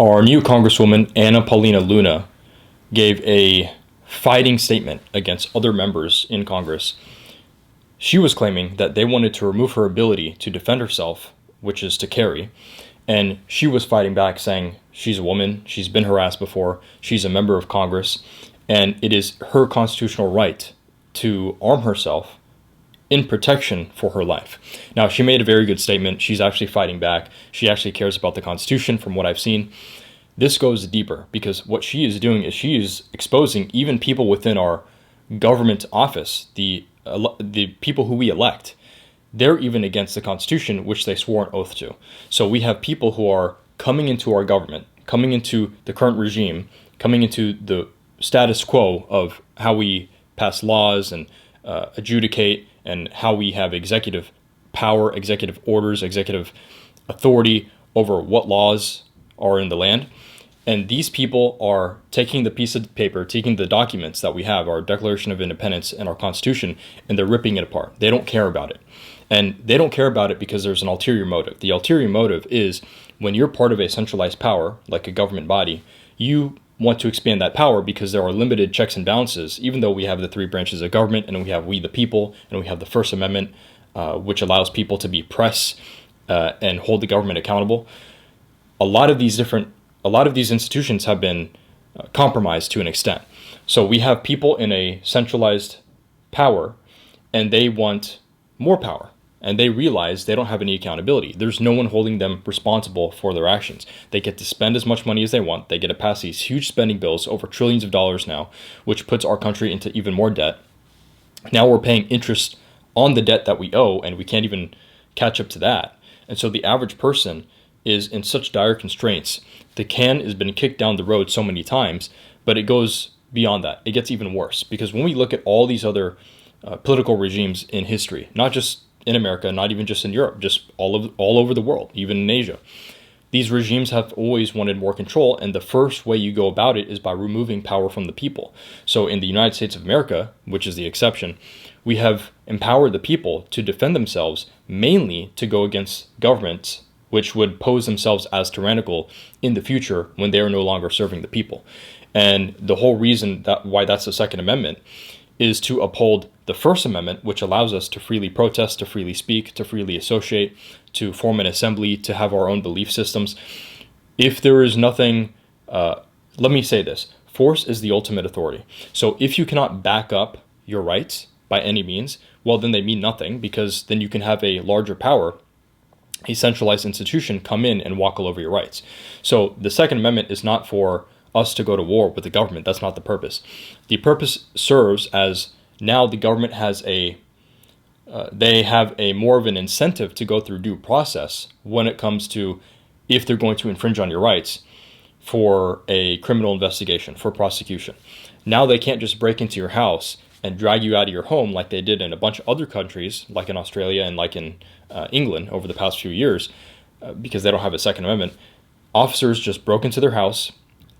Our new Congresswoman, Anna Paulina Luna, gave a fighting statement against other members in Congress. She was claiming that they wanted to remove her ability to defend herself, which is to carry, and she was fighting back saying she's a woman, she's been harassed before, she's a member of Congress, and it is her constitutional right to arm herself in protection for her life. Now, she made a very good statement. She's actually fighting back. She actually cares about the Constitution from what I've seen. This goes deeper because what she is doing is she is exposing even people within our government office, the people who we elect. They're even against the Constitution, which they swore an oath to. So we have people who are coming into our government, coming into the current regime, coming into the status quo of how we pass laws and adjudicate, and how we have executive power, executive orders, executive authority over what laws are in the land. And these people are taking the piece of paper, taking the documents that we have, our Declaration of Independence and our Constitution, and they're ripping it apart. They don't care about it. And they don't care about it because there's an ulterior motive. The ulterior motive is when you're part of a centralized power, like a government body, you want to expand that power because there are limited checks and balances, even though we have the three branches of government and we have we the people and we have the First Amendment, which allows people to be press and hold the government accountable. A lot of these institutions have been compromised to an extent. So we have people in a centralized power and they want more power. And they realize they don't have any accountability. There's no one holding them responsible for their actions. They get to spend as much money as they want. They get to pass these huge spending bills over trillions of dollars now, which puts our country into even more debt. Now we're paying interest on the debt that we owe, and we can't even catch up to that. And so the average person is in such dire constraints. The can has been kicked down the road so many times, but it goes beyond that. It gets even worse because when we look at all these other political regimes in history, not just in America, not even just in Europe, just all over the world, even in Asia. These regimes have always wanted more control, and the first way you go about it is by removing power from the people. So in the United States of America, which is the exception, we have empowered the people to defend themselves, mainly to go against governments which would pose themselves as tyrannical in the future when they are no longer serving the people. And the whole reason why that's the Second Amendment is to uphold the First Amendment, which allows us to freely protest, to freely speak, to freely associate, to form an assembly, to have our own belief systems. If there is nothing, let me say this, force is the ultimate authority. So if you cannot back up your rights by any means, well, then they mean nothing, because then you can have a larger power, a centralized institution, come in and walk all over your rights. So the Second Amendment is not for us to go to war with the government. That's not the purpose. The purpose serves as now the government has they have a more of an incentive to go through due process when it comes to if they're going to infringe on your rights for a criminal investigation, for prosecution. Now they can't just break into your house and drag you out of your home like they did in a bunch of other countries, like in Australia and like in England over the past few years, because they don't have a Second Amendment. Officers just broke into their house,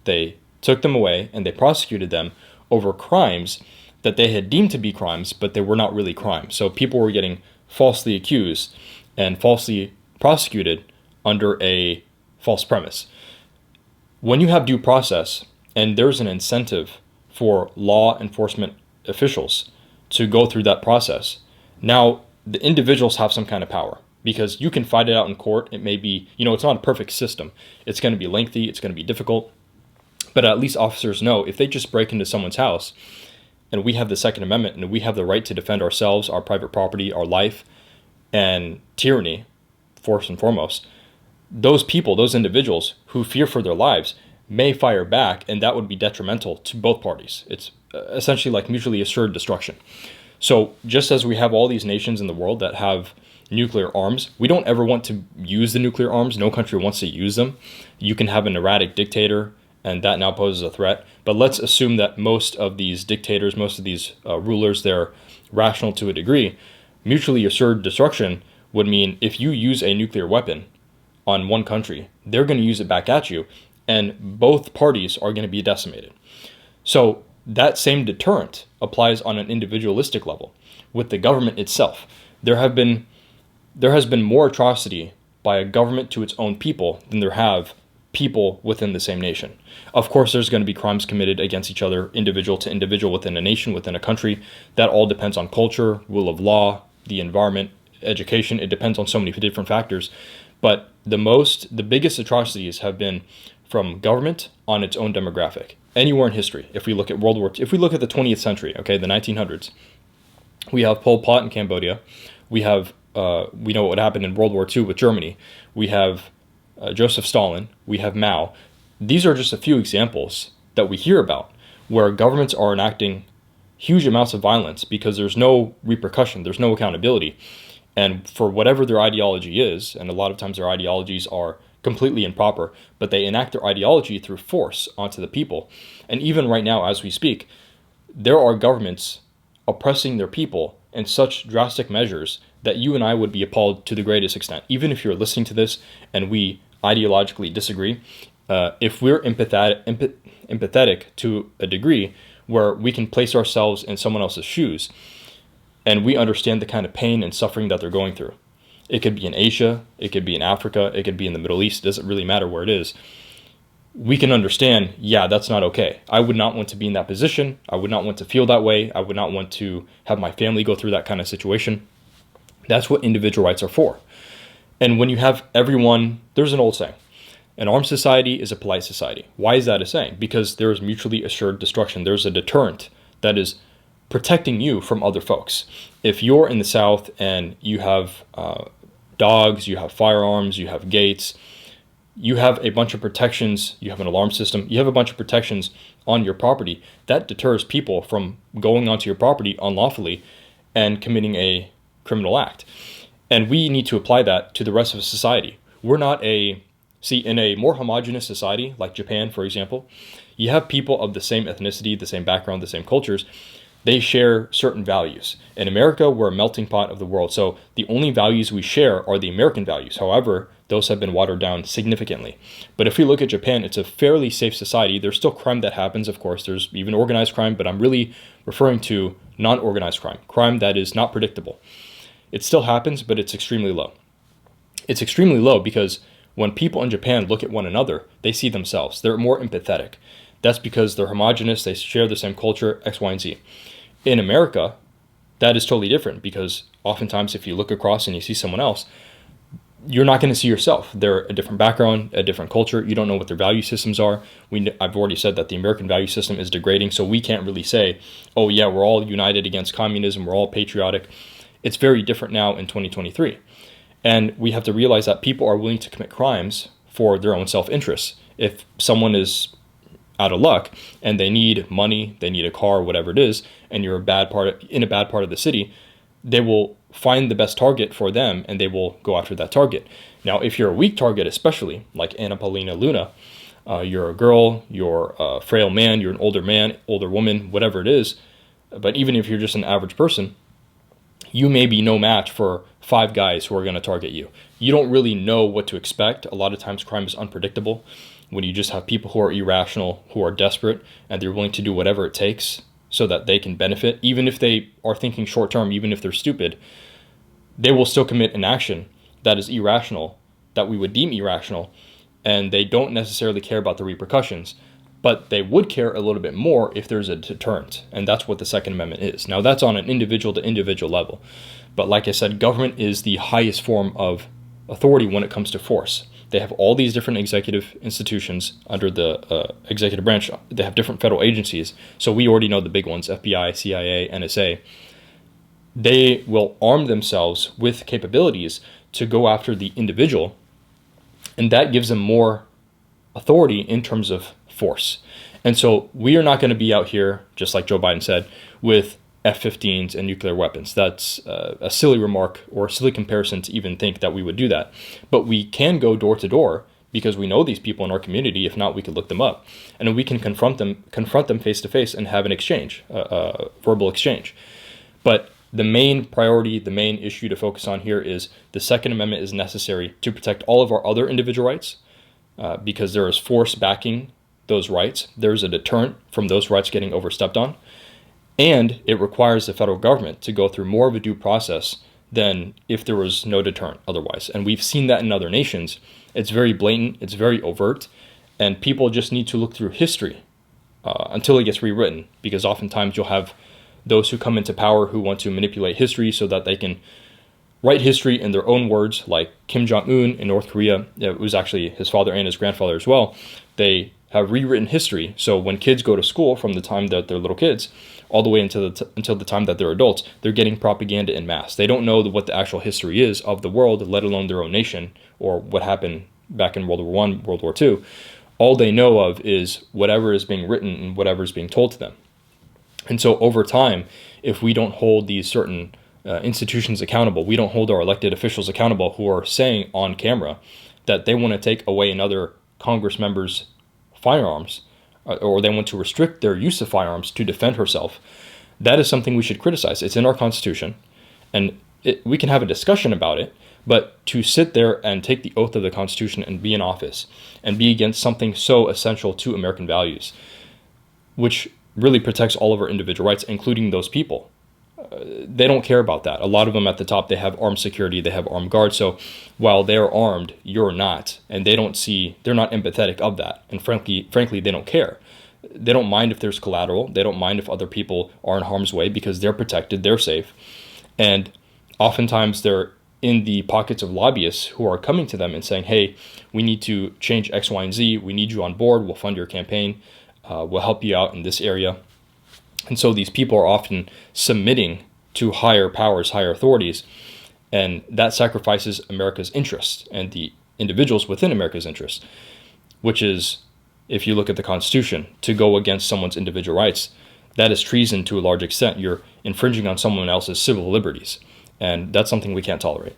they took them away, and they prosecuted them over crimes that they had deemed to be crimes, but they were not really crimes. So people were getting falsely accused and falsely prosecuted under a false premise. When you have due process, and there's an incentive for law enforcement officials to go through that process, now the individuals have some kind of power. Because you can fight it out in court. It may be, it's not a perfect system. It's going to be lengthy. It's going to be difficult. But at least officers know if they just break into someone's house and we have the Second Amendment and we have the right to defend ourselves, our private property, our life, and tyranny, first and foremost, those people, those individuals who fear for their lives may fire back, and that would be detrimental to both parties. It's essentially like mutually assured destruction. So just as we have all these nations in the world that have nuclear arms, we don't ever want to use the nuclear arms. No country wants to use them. You can have an erratic dictator, and that now poses a threat. But let's assume that most of these dictators, most of these rulers, they're rational to a degree. Mutually assured destruction would mean if you use a nuclear weapon on one country, they're going to use it back at you, and both parties are going to be decimated. So that same deterrent applies on an individualistic level with the government itself. There has been more atrocity by a government to its own people than there have people within the same nation. Of course, there's going to be crimes committed against each other, individual to individual, within a nation, within a country. That all depends on culture, rule of law, the environment, education. It depends on so many different factors. But the biggest atrocities have been from government on its own demographic. Anywhere in history, if we look at World War II, if we look at the 20th century, okay, the 1900s, we have Pol Pot in Cambodia. We have, we know what happened in World War II with Germany. We have Joseph Stalin. We have Mao. These are just a few examples that we hear about where governments are enacting huge amounts of violence because there's no repercussion, there's no accountability. And for whatever their ideology is, and a lot of times their ideologies are completely improper, but they enact their ideology through force onto the people. And even right now, as we speak, there are governments oppressing their people in such drastic measures that you and I would be appalled to the greatest extent. Even if you're listening to this and we ideologically disagree, if we're empathetic to a degree where we can place ourselves in someone else's shoes and we understand the kind of pain and suffering that they're going through. It could be in Asia, it could be in Africa, it could be in the Middle East, it doesn't really matter where it is. We can understand, yeah, that's not okay. I would not want to be in that position. I would not want to feel that way. I would not want to have my family go through that kind of situation. That's what individual rights are for. And when you have everyone, there's an old saying, an armed society is a polite society. Why is that a saying? Because there is mutually assured destruction. There's a deterrent that is protecting you from other folks. If you're in the South and you have dogs, you have firearms, you have gates, you have a bunch of protections, you have an alarm system, you have a bunch of protections on your property, that deters people from going onto your property unlawfully and committing a criminal act. And we need to apply that to the rest of society. We're not in a more homogenous society, like Japan, for example, you have people of the same ethnicity, the same background, the same cultures. They share certain values. In America, we're a melting pot of the world, so the only values we share are the American values. However, those have been watered down significantly. But if we look at Japan, it's a fairly safe society. There's still crime that happens, of course. There's even organized crime, but I'm really referring to non-organized crime, crime that is not predictable. It still happens, but it's extremely low. It's extremely low because when people in Japan look at one another, they see themselves. They're more empathetic. That's because they're homogenous, they share the same culture, X, Y, and Z. In America, that is totally different because oftentimes if you look across and you see someone else, you're not going to see yourself. They're a different background, a different culture. You don't know what their value systems are. I've already said that the American value system is degrading, so we can't really say, oh yeah, we're all united against communism, we're all patriotic. It's very different now in 2023. And we have to realize that people are willing to commit crimes for their own self-interest. If someone is out of luck and they need money, they need a car, whatever it is, and you're in a bad part of the city, they will find the best target for them and they will go after that target. Now, if you're a weak target, especially like Anna Paulina Luna, you're a girl, you're a frail man, you're an older man, older woman, whatever it is, but even if you're just an average person, you may be no match for 5 guys who are going to target you. You don't really know what to expect. A lot of times crime is unpredictable. When you just have people who are irrational, who are desperate, and they're willing to do whatever it takes so that they can benefit, even if they are thinking short term, even if they're stupid, they will still commit an action that is irrational, that we would deem irrational, and they don't necessarily care about the repercussions, but they would care a little bit more if there's a deterrent, and that's what the Second Amendment is. Now, that's on an individual to individual level, but like I said, government is the highest form of authority when it comes to force. They have all these different executive institutions under the executive branch. They have different federal agencies. So we already know the big ones, FBI, CIA, NSA. They will arm themselves with capabilities to go after the individual, and that gives them more authority in terms of force. And so we are not going to be out here, just like Joe Biden said, with F-15s and nuclear weapons. That's a silly remark or a silly comparison to even think that we would do that. But we can go door to door because we know these people in our community. If not, we could look them up, and we can confront them face to face and have an exchange, a verbal exchange. But the main priority, the main issue to focus on here is the Second Amendment is necessary to protect all of our other individual rights because there is force backing those rights. There's a deterrent from those rights getting overstepped on. And it requires the federal government to go through more of a due process than if there was no deterrent otherwise. And we've seen that in other nations. It's very blatant. It's very overt. And people just need to look through history until it gets rewritten, because oftentimes you'll have those who come into power who want to manipulate history so that they can write history in their own words, like Kim Jong-un in North Korea. It was actually his father and his grandfather as well. They have rewritten history. So when kids go to school from the time that they're little kids all the way until the time that they're adults, they're getting propaganda in mass. They don't know what the actual history is of the world, let alone their own nation, or what happened back in World War I, World War II. All they know of is whatever is being written and whatever is being told to them. And so over time, if we don't hold these certain institutions accountable, we don't hold our elected officials accountable who are saying on camera that they want to take away another Congress member's firearms, or they want to restrict their use of firearms to defend herself, that is something we should criticize. It's in our Constitution, and we can have a discussion about it, but to sit there and take the oath of the Constitution and be in office and be against something so essential to American values, which really protects all of our individual rights, including those people. They don't care about that. A lot of them at the top, they have armed security, they have armed guards. So while they're armed, you're not. And they're not empathetic of that. And frankly, they don't care. They don't mind if there's collateral. They don't mind if other people are in harm's way because they're protected, they're safe. And oftentimes they're in the pockets of lobbyists who are coming to them and saying, hey, we need to change X, Y, and Z. We need you on board. We'll fund your campaign. We'll help you out in this area. And so these people are often submitting to higher powers, higher authorities, and that sacrifices America's interests and the individuals within America's interests, which is, if you look at the Constitution, to go against someone's individual rights, that is treason to a large extent. You're infringing on someone else's civil liberties, and that's something we can't tolerate.